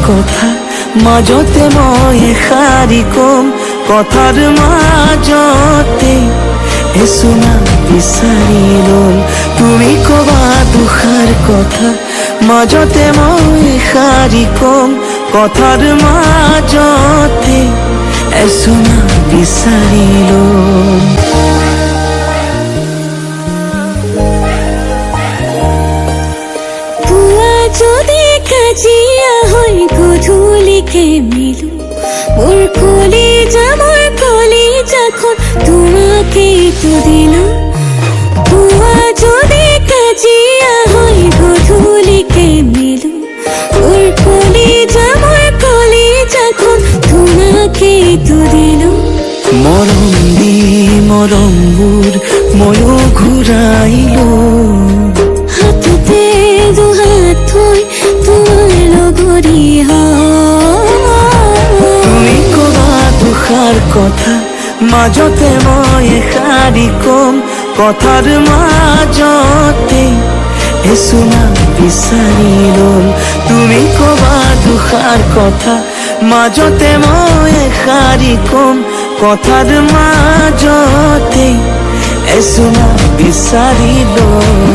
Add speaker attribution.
Speaker 1: কথা মাজতে মই এষাৰি কম কথাৰ মাজতে এচুনা বিচাৰি লম তুমি কবা দুষাৰ কথা মাজতে মই এষাৰি কম কথাৰ মাজতে এচুনা বিচাৰি লম
Speaker 2: যদি কাজিয়া হয় গধূলিকে মিলো মোৰ কলিজাখন তোমাকেই তো দিলাম পুৱা যদি কাজিয়া হয় গধূলিকে মিলো মোৰ কলিজাখন তোমাকেই তো দিলাম
Speaker 1: মৰম দি মৰমবোৰ ময়ো ঘূৰাইলো
Speaker 2: হাততে দুহাত থৈ তোমাৰ লগৰী
Speaker 1: তুমি কবা দুষাৰ কথা মাজতে মই এষাৰি কম কথাৰ মাজতে এচুনা বিচাৰি লম তুমি কবা দুষাৰ কথা মাজতে মই এষাৰি কম কথাৰ মাজতে এচুনা বিচাৰি লম